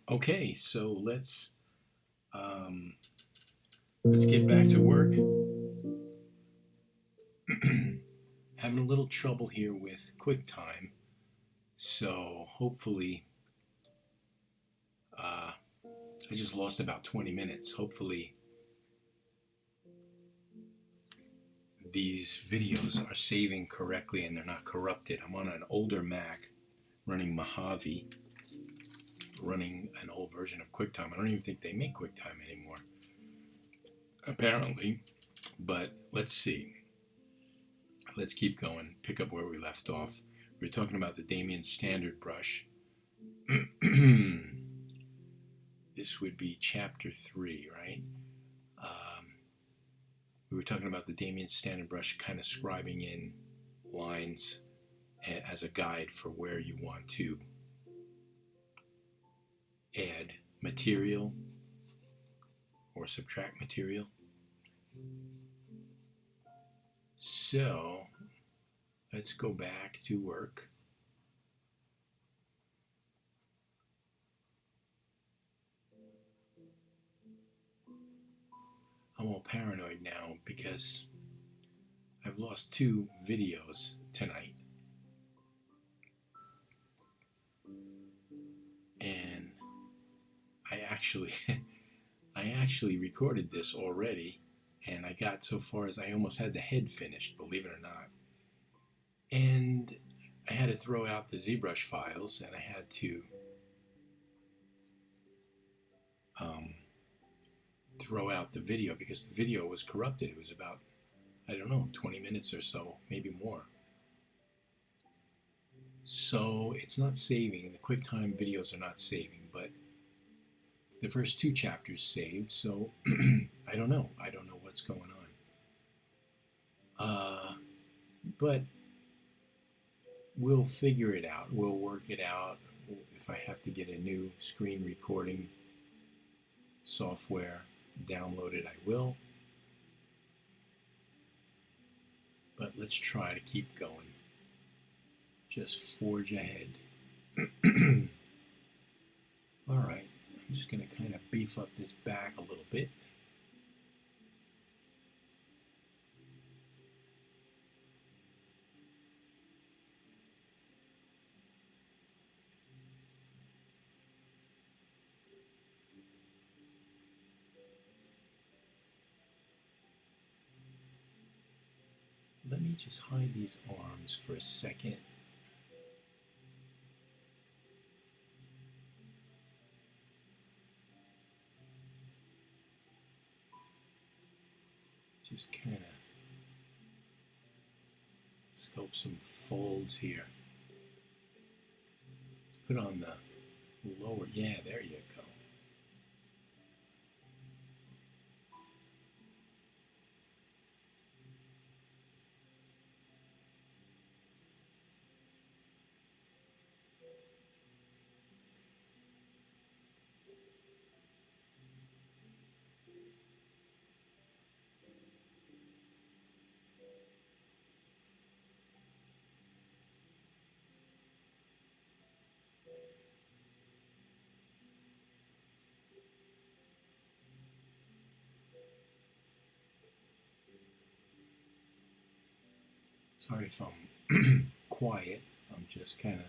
Okay, so um, let's get back to work. Having a little trouble here with QuickTime, so hopefully, uh, I just lost about 20 minutes. Hopefully, these videos are saving correctly and they're not corrupted. I'm on an older Mac running Mojave, running an old version of QuickTime. I don't even think they make QuickTime anymore, apparently. But let's see. Let's keep going. Pick up where we left off. We were talking about the Damien Standard brush. This would be chapter 3, right? We were talking about the Damien Standard brush, kind of scribing in lines as a guide for where you want to add material or subtract material. So let's go back to work. I'm all paranoid now because I've lost 2 videos tonight. And I actually I actually recorded this already, and I got so far as I almost had the head finished, believe it or not. And I had to throw out the ZBrush files, and I had to um, throw out the video because the video was corrupted. It was about, I don't know, 20 minutes or so, maybe more. So it's not saving. The QuickTime videos are not saving, but the first 2 chapters saved. So I don't know. I don't know what's going on. But we'll figure it out. We'll work it out. If I have to get a new screen recording software downloaded, I will. But let's try to keep going. Just forge ahead. All right, I'm just going to kind of beef up this back a little bit. Let me just hide these arms for a second. Just kind of sculpt some folds here. Put on the lower, yeah, there you go. Sorry if I'm quiet. I'm just kind of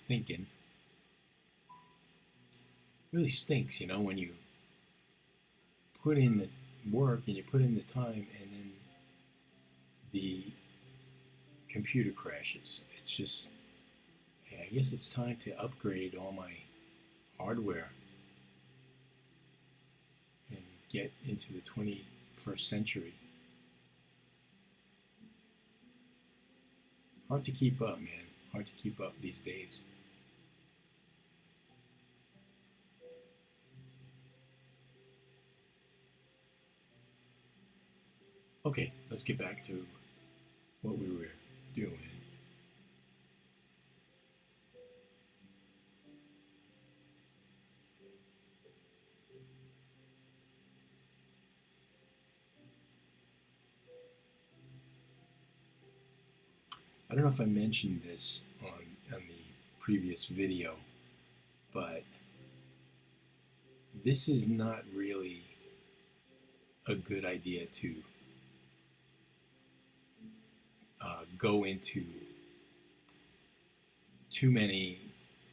thinking. It really stinks, when you put in the work and you put in the time and then the computer crashes. It's just, yeah, I guess it's time to upgrade all my hardware and get into the 21st century. Hard to keep up, man. Hard to keep up these days. Okay, let's get back to what we were doing. I don't know if I mentioned this on the previous video, this is not really a good idea to go into too many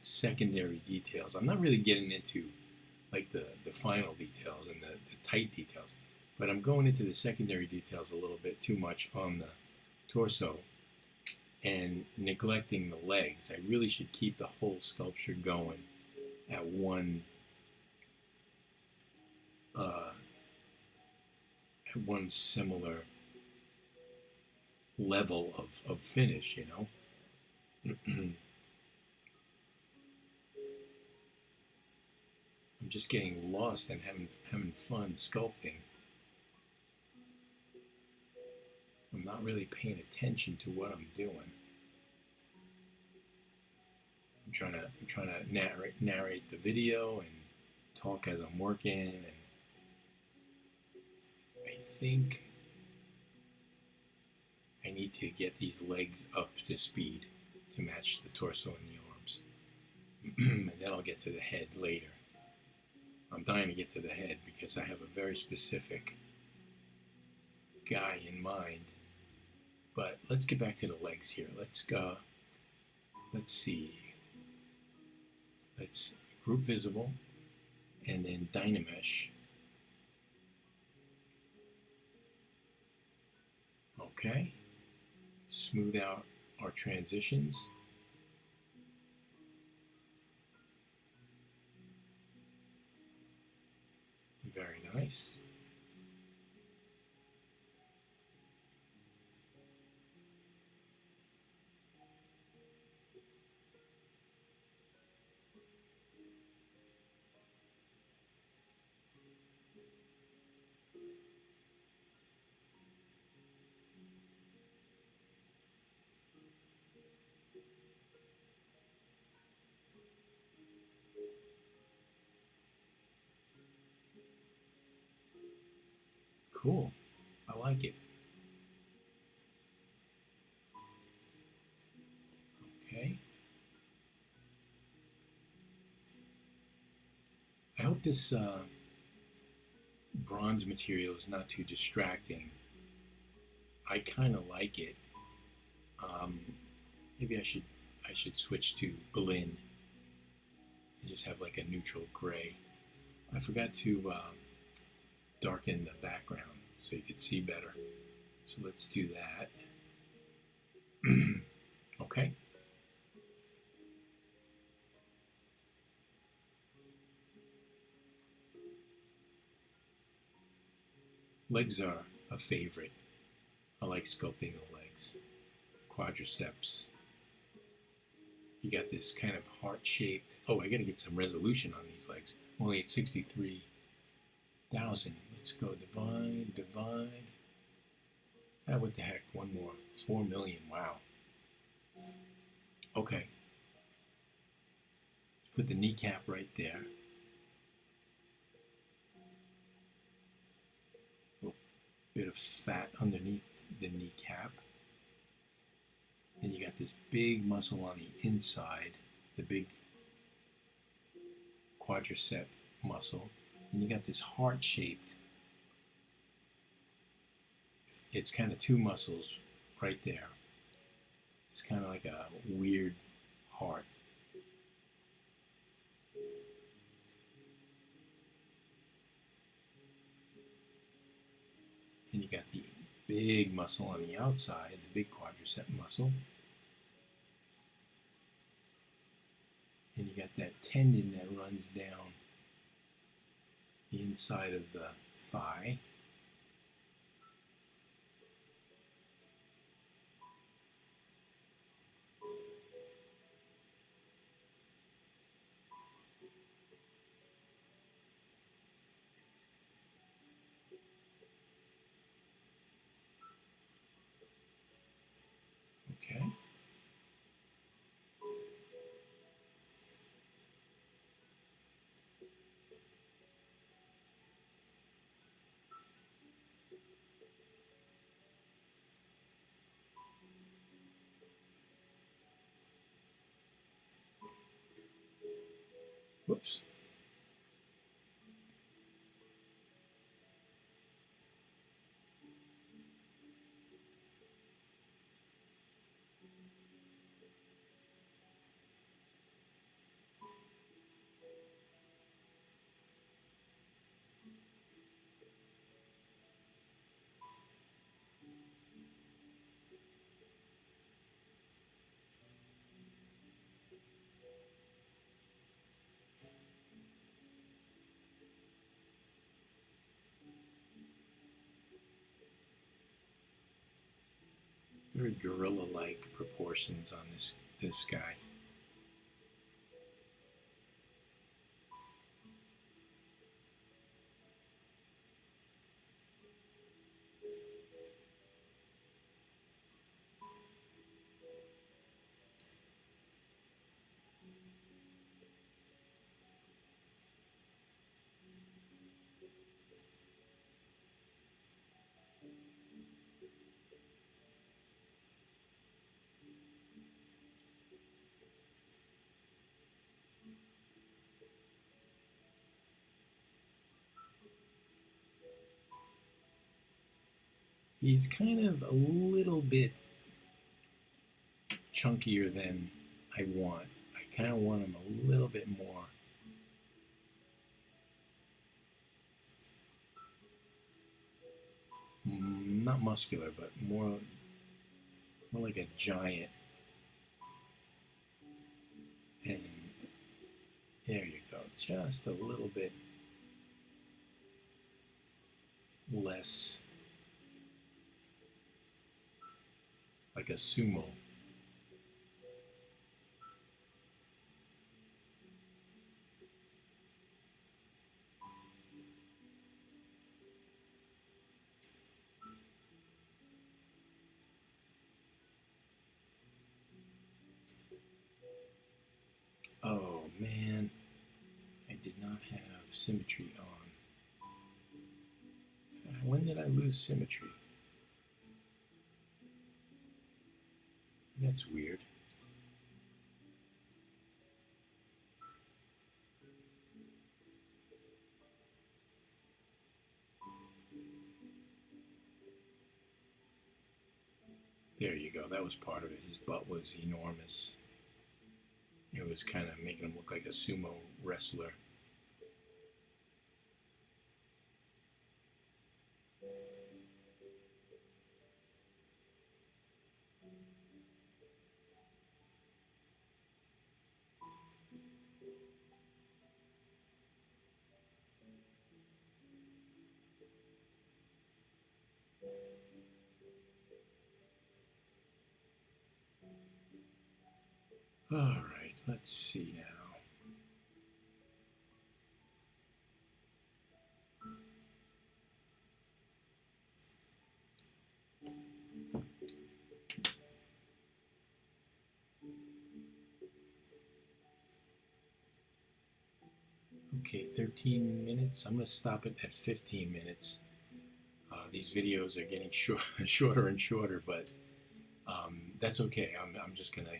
secondary details. I'm not really getting into like the final details and the tight details, but I'm going into the secondary details a little bit too much on the torso and neglecting the legs. I really should keep the whole sculpture going at uh, one similar level of finish, you know. I'm just getting lost and having fun sculpting. I'm not really paying attention to what I'm doing. I'm trying to narrate the video and talk as I'm working, and I think I need to get these legs up to speed to match the torso and the arms. And then I'll get to the head later. I'm dying to get to the head because I have a very specific guy in mind. But let's get back to the legs here. Let's go. Let's see. Let's group visible and then Dynamesh. Okay. Smooth out our transitions. Very nice. Cool. I like it. Okay. I hope this bronze material is not too distracting. I kind of like it. Um, maybe I should switch to Berlin and just have like a neutral gray. I forgot to darken the background so you could see better. So let's do that. Okay. Legs are a favorite. I like sculpting the legs. Quadriceps. You got this kind of heart-shaped. Oh, I got to get some resolution on these legs. Only at 63,000. Let's go divide. Ah, what the heck? One more. 4 million. Wow. Okay. Put the kneecap right there. A little bit of fat underneath the kneecap. And you got this big muscle on the inside, the big quadricep muscle. And you got this heart-shaped. It's kind of two muscles right there. It's kind of like a weird heart. And you got the big muscle on the outside, the big quadricep muscle. And you got that tendon that runs down the inside of the thigh. Okay. Whoops. very gorilla-like proportions on this guy. He's kind of a little bit chunkier than I want. I kind of want him a little bit more. Not muscular, but more like a giant. And there you go. Just a little bit less like a sumo. Oh man, I did not have symmetry on. When did I lose symmetry? That's weird. There you go. That was part of it. His butt was enormous. It was kind of making him look like a sumo wrestler. All right, let's see now. Okay, 13 minutes. I'm going to stop it at 15 minutes. These videos are getting shorter and shorter, but that's okay. I'm just going to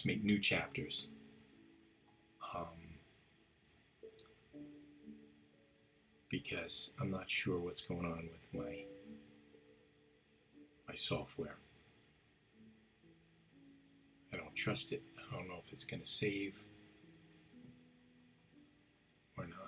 make new chapters. Because I'm not sure what's going on with my software. I don't trust it. I don't know if it's going to save or not.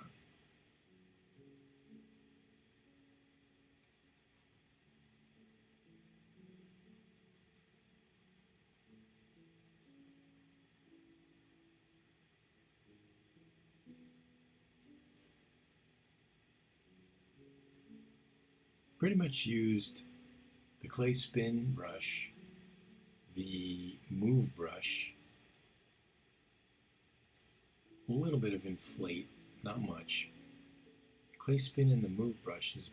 Pretty much used the clay spin brush, the move brush, a little bit of inflate, not much. Clay spin and the move brush is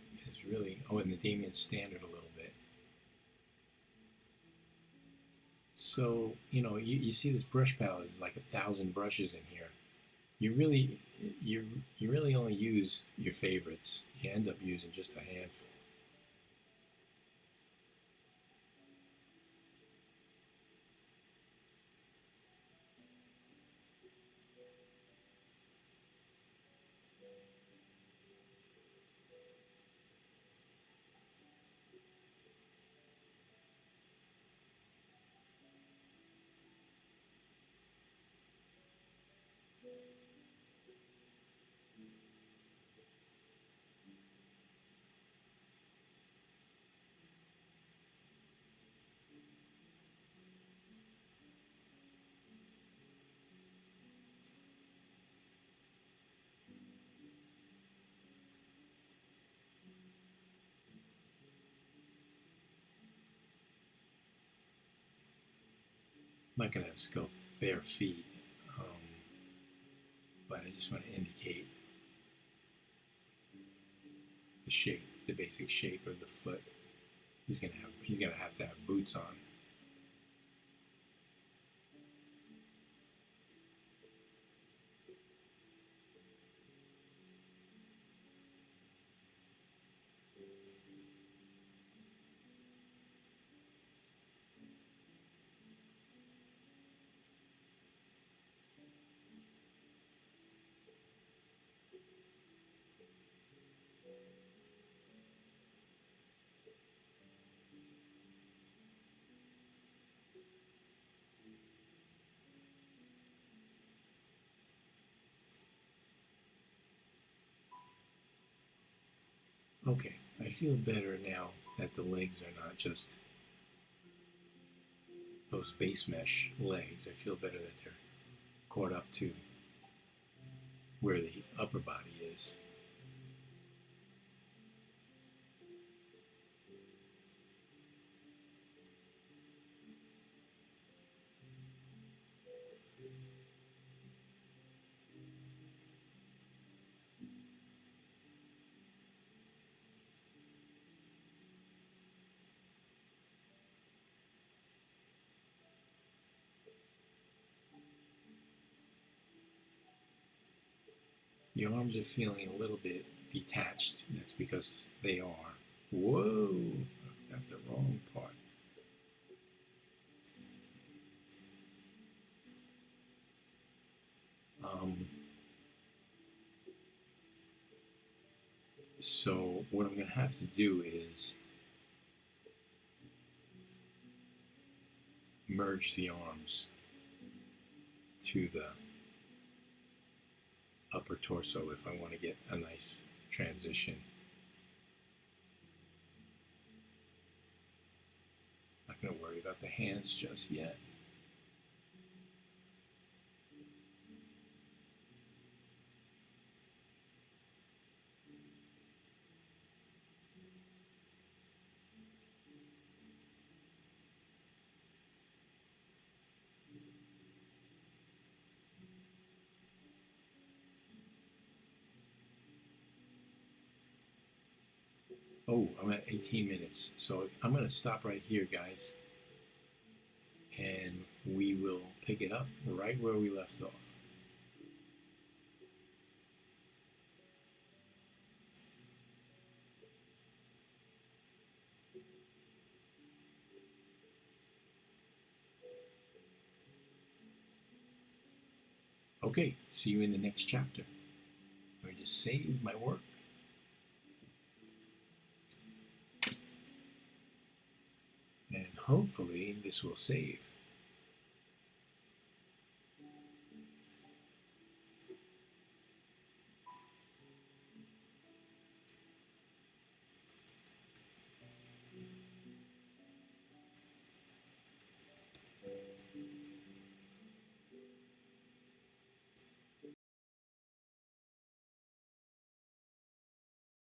really, oh, and the Damien Standard a little bit. So, you see this brush palette is like 1,000 brushes in here. You really only use your favorites. You end up using just a handful. not going to sculpt bare feet, but I just want to indicate the shape, the basic shape of the foot. He's gonna have to have boots on. Okay, I feel better now that the legs are not just those base mesh legs. I feel better that they're caught up to where the upper body is. The arms are feeling a little bit detached. That's because they are. Whoa, I've got the wrong part. So what I'm going to have to do is merge the arms to the upper torso if I want to get a nice transition. Not going to worry about the hands just yet. Oh, I'm at 18 minutes. So I'm going to stop right here, guys. And we will pick it up right where we left off. Okay, see you in the next chapter. Let me just save my work. And hopefully this will save.